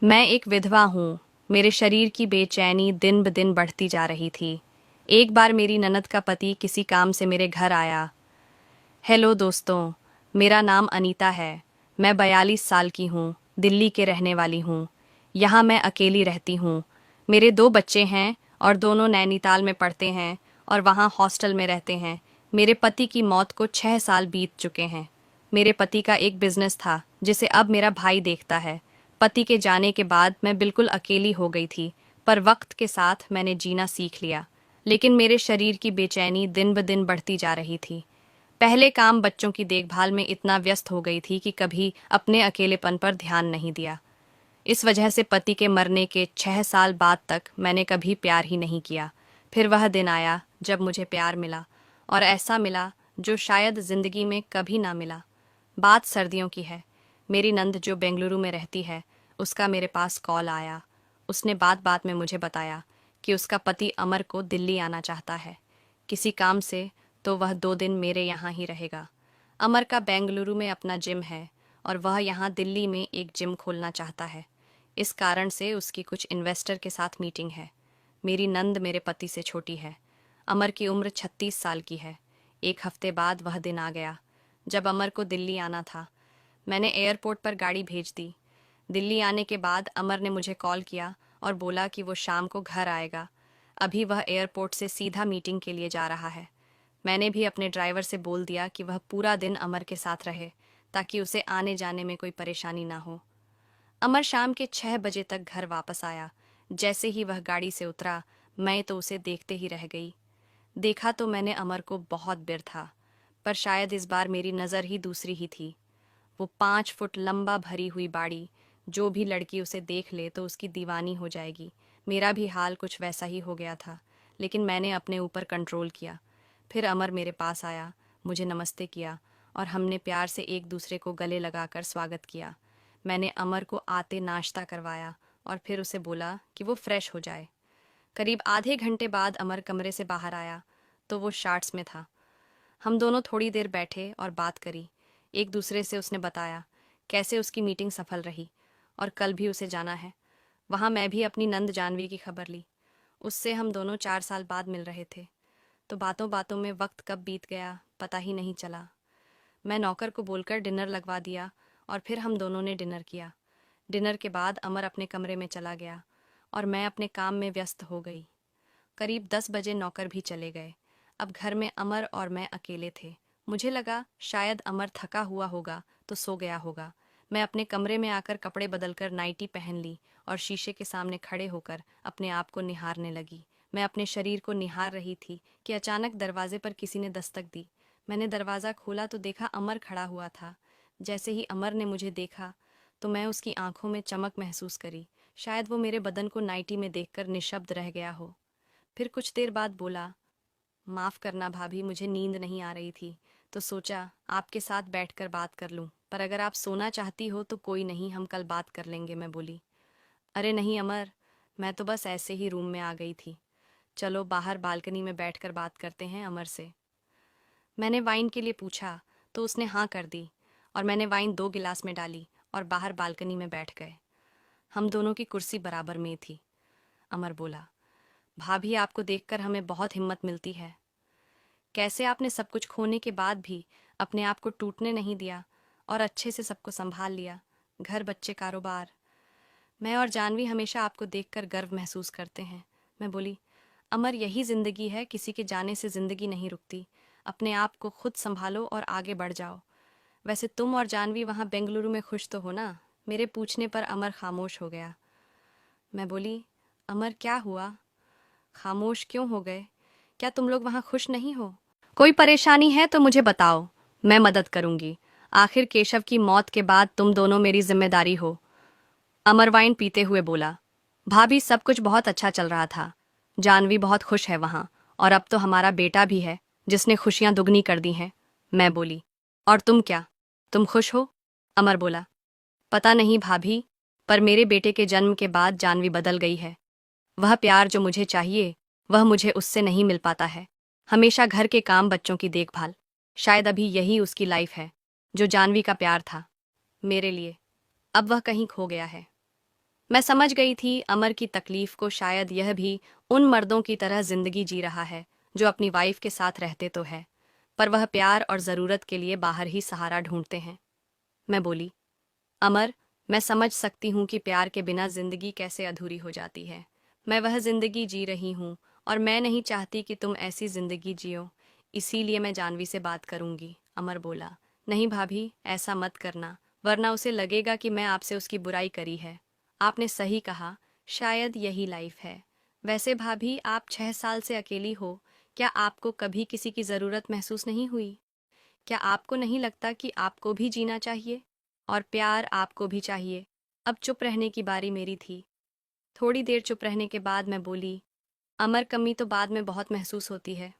मैं एक विधवा हूँ। मेरे शरीर की बेचैनी दिन ब दिन बढ़ती जा रही थी। एक बार मेरी ननद का पति किसी काम से मेरे घर आया। हेलो दोस्तों, मेरा नाम अनीता है। मैं 42 साल की हूँ, दिल्ली के रहने वाली हूँ। यहाँ मैं अकेली रहती हूँ। मेरे 2 बच्चे हैं और दोनों नैनीताल में पढ़ते हैं और वहाँ हॉस्टल में रहते हैं। मेरे पति की मौत को 6 साल बीत चुके हैं। मेरे पति का एक बिजनेस था जिसे अब मेरा भाई देखता है। पति के जाने के बाद मैं बिल्कुल अकेली हो गई थी, पर वक्त के साथ मैंने जीना सीख लिया। लेकिन मेरे शरीर की बेचैनी दिन ब दिन बढ़ती जा रही थी। पहले काम बच्चों की देखभाल में इतना व्यस्त हो गई थी कि कभी अपने अकेलेपन पर ध्यान नहीं दिया। इस वजह से पति के मरने के 6 साल बाद तक मैंने कभी प्यार ही नहीं किया। फिर वह दिन आया जब मुझे प्यार मिला, और ऐसा मिला जो शायद जिंदगी में कभी ना मिला। बात सर्दियों की है। मेरी नंद जो बेंगलुरु में रहती है, उसका मेरे पास कॉल आया। उसने बात बात में मुझे बताया कि उसका पति अमर को दिल्ली आना चाहता है किसी काम से, तो वह 2 दिन मेरे यहाँ ही रहेगा। अमर का बेंगलुरु में अपना जिम है और वह यहाँ दिल्ली में एक जिम खोलना चाहता है। इस कारण से उसकी कुछ इन्वेस्टर के साथ मीटिंग है। मेरी नंद मेरे पति से छोटी है। अमर की उम्र 36 साल की है। एक हफ्ते बाद वह दिन आ गया जब अमर को दिल्ली आना था। मैंने एयरपोर्ट पर गाड़ी भेज दी। दिल्ली आने के बाद अमर ने मुझे कॉल किया और बोला कि वो शाम को घर आएगा। अभी वह एयरपोर्ट से सीधा मीटिंग के लिए जा रहा है। मैंने भी अपने ड्राइवर से बोल दिया कि वह पूरा दिन अमर के साथ रहे, ताकि उसे आने जाने में कोई परेशानी ना हो। अमर शाम के 6 बजे तक घर वापस आया। जैसे ही वह गाड़ी से उतरा, मैं तो उसे देखते ही रह गई। देखा तो मैंने अमर को बहुत बिर था, पर शायद इस बार मेरी नज़र ही दूसरी ही थी। वो 5 फुट लंबा भरी हुई बाड़ी, जो भी लड़की उसे देख ले तो उसकी दीवानी हो जाएगी। मेरा भी हाल कुछ वैसा ही हो गया था, लेकिन मैंने अपने ऊपर कंट्रोल किया। फिर अमर मेरे पास आया, मुझे नमस्ते किया और हमने प्यार से एक दूसरे को गले लगाकर स्वागत किया। मैंने अमर को आते नाश्ता करवाया और फिर उसे बोला कि वो फ्रेश हो जाए। करीब आधे घंटे बाद अमर कमरे से बाहर आया तो वो शॉर्ट्स में था। हम दोनों थोड़ी देर बैठे और बात करी। एक दूसरे से उसने बताया कैसे उसकी मीटिंग सफल रही और कल भी उसे जाना है। वहाँ मैं भी अपनी नंद जानवी की खबर ली। उससे हम दोनों 4 साल बाद मिल रहे थे, तो बातों बातों में वक्त कब बीत गया पता ही नहीं चला। मैं नौकर को बोलकर डिनर लगवा दिया और फिर हम दोनों ने डिनर किया। डिनर के बाद अमर अपने कमरे में चला गया और मैं अपने काम में व्यस्त हो गई। करीब 10 बजे नौकर भी चले गए। अब घर में अमर और मैं अकेले थे। मुझे लगा शायद अमर थका हुआ होगा तो सो गया होगा। मैं अपने कमरे में आकर कपड़े बदलकर नाइटी पहन ली और शीशे के सामने खड़े होकर अपने आप को निहारने लगी। मैं अपने शरीर को निहार रही थी कि अचानक दरवाजे पर किसी ने दस्तक दी। मैंने दरवाज़ा खोला तो देखा अमर खड़ा हुआ था। जैसे ही अमर ने मुझे देखा तो मैं उसकी आंखों में चमक महसूस करी। शायद वो मेरे बदन को नाइटी में देखकर निशब्द रह गया हो। फिर कुछ देर बाद बोला, माफ़ करना भाभी, मुझे नींद नहीं आ रही थी, तो सोचा आपके साथ बैठकर बात कर लूं। पर अगर आप सोना चाहती हो तो कोई नहीं, हम कल बात कर लेंगे। मैं बोली, अरे नहीं अमर, मैं तो बस ऐसे ही रूम में आ गई थी। चलो बाहर बालकनी में बैठकर बात करते हैं अमर से। मैंने वाइन के लिए पूछा तो उसने हाँ कर दी और मैंने वाइन 2 गिलास में डाली और बाहर बालकनी में बैठ गए। हम दोनों की कुर्सी बराबर में थी। अमर बोला, भाभी आपको देखकर हमें बहुत हिम्मत मिलती है। कैसे आपने सब कुछ खोने के बाद भी अपने आप को टूटने नहीं दिया और अच्छे से सबको संभाल लिया, घर बच्चे कारोबार। मैं और जानवी हमेशा आपको देखकर गर्व महसूस करते हैं। मैं बोली, अमर यही जिंदगी है, किसी के जाने से जिंदगी नहीं रुकती। अपने आप को खुद संभालो और आगे बढ़ जाओ। वैसे तुम और जानवी वहाँ बेंगलुरु में खुश तो हो ना? मेरे पूछने पर अमर खामोश हो गया। मैं बोली, अमर क्या हुआ? खामोश क्यों हो गए? क्या तुम लोग वहाँ खुश नहीं हो? कोई परेशानी है तो मुझे बताओ, मैं मदद करूंगी। आखिर केशव की मौत के बाद तुम दोनों मेरी जिम्मेदारी हो। अमर वाइन पीते हुए बोला, भाभी सब कुछ बहुत अच्छा चल रहा था। जानवी बहुत खुश है वहाँ, और अब तो हमारा बेटा भी है जिसने खुशियां दुगनी कर दी हैं। मैं बोली, और तुम क्या, तुम खुश हो? अमर बोला, पता नहीं भाभी, पर मेरे बेटे के जन्म के बाद जानवी बदल गई है। वह प्यार जो मुझे चाहिए वह मुझे उससे नहीं मिल पाता है। हमेशा घर के काम, बच्चों की देखभाल। शायद अभी यही उसकी लाइफ है जो जानवी का प्यार था मेरे लिए। अब वह कहीं खो गया है। मैं समझ गई थी अमर की तकलीफ को। शायद यह भी उन मर्दों की तरह जिंदगी जी रहा है जो अपनी वाइफ के साथ रहते तो है, पर वह प्यार और ज़रूरत के लिए बाहर ही सहारा ढूंढते हैं। मैं बोली, अमर, मैं समझ सकती हूँ कि प्यार के बिना जिंदगी कैसे अधूरी हो जाती है। मैं वह जिंदगी जी रही हूँ और मैं नहीं चाहती कि तुम ऐसी जिंदगी जियो। इसीलिए मैं जानवी से बात करूंगी। अमर बोला, नहीं भाभी, ऐसा मत करना, वरना उसे लगेगा कि मैं आपसे उसकी बुराई करी है। आपने सही कहा, शायद यही लाइफ है। वैसे भाभी, आप 6 साल से अकेली हो, क्या आपको कभी किसी की ज़रूरत महसूस नहीं हुई? क्या आपको नहीं लगता कि आपको भी जीना चाहिए और प्यार आपको भी चाहिए? अब चुप रहने की बारी मेरी थी। थोड़ी देर चुप रहने के बाद मैं बोली, अमर, कमी तो बाद में बहुत महसूस होती है।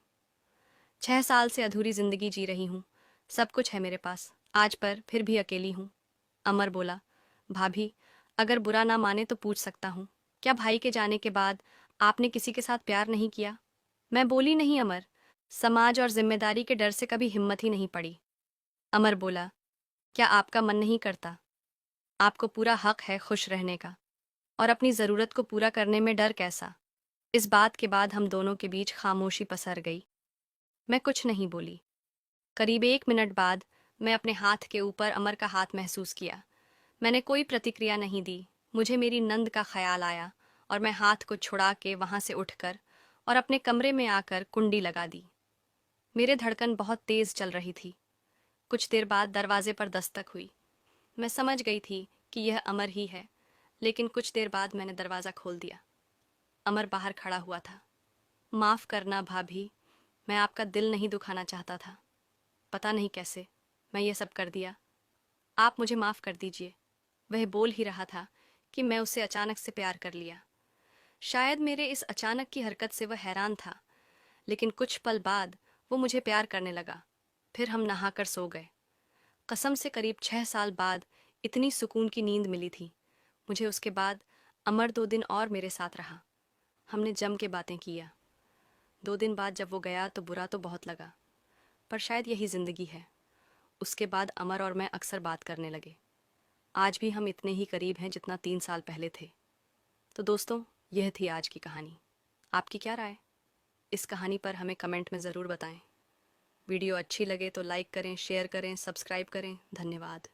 6 साल से अधूरी जिंदगी जी रही हूँ, सब कुछ है मेरे पास आज, पर फिर भी अकेली हूँ। अमर बोला, भाभी, अगर बुरा ना माने तो पूछ सकता हूँ, क्या भाई के जाने के बाद आपने किसी के साथ प्यार नहीं किया? मैं बोली, नहीं अमर, समाज और जिम्मेदारी के डर से कभी हिम्मत ही नहीं पड़ी। अमर बोला, क्या आपका मन नहीं करता? आपको पूरा हक है खुश रहने का, और अपनी ज़रूरत को पूरा करने में डर कैसा? इस बात के बाद हम दोनों के बीच खामोशी पसर गई। मैं कुछ नहीं बोली। करीब 1 मिनट बाद मैं अपने हाथ के ऊपर अमर का हाथ महसूस किया। मैंने कोई प्रतिक्रिया नहीं दी। मुझे मेरी नंद का ख्याल आया और मैं हाथ को छुड़ा के वहां से उठकर और अपने कमरे में आकर कुंडी लगा दी। मेरे धड़कन बहुत तेज चल रही थी। कुछ देर बाद दरवाजे पर दस्तक हुई। मैं समझ गई थी कि यह अमर ही है, लेकिन कुछ देर बाद मैंने दरवाज़ा खोल दिया। अमर बाहर खड़ा हुआ था। माफ़ करना भाभी, मैं आपका दिल नहीं दुखाना चाहता था। पता नहीं कैसे मैं ये सब कर दिया। आप मुझे माफ़ कर दीजिए। वह बोल ही रहा था कि मैं उससे अचानक से प्यार कर लिया। शायद मेरे इस अचानक की हरकत से वह हैरान था, लेकिन कुछ पल बाद वो मुझे प्यार करने लगा। फिर हम नहाकर सो गए। कसम से करीब 6 साल बाद इतनी सुकून की नींद मिली थी मुझे। उसके बाद अमर 2 दिन और मेरे साथ रहा। हमने जम के बातें किया। 2 दिन बाद जब वो गया तो बुरा तो बहुत लगा, पर शायद यही ज़िंदगी है। उसके बाद अमर और मैं अक्सर बात करने लगे। आज भी हम इतने ही करीब हैं जितना 3 साल पहले थे। तो दोस्तों, यह थी आज की कहानी। आपकी क्या राय? इस कहानी पर हमें कमेंट में ज़रूर बताएं। वीडियो अच्छी लगे तो लाइक करें, शेयर करें, सब्सक्राइब करें। धन्यवाद।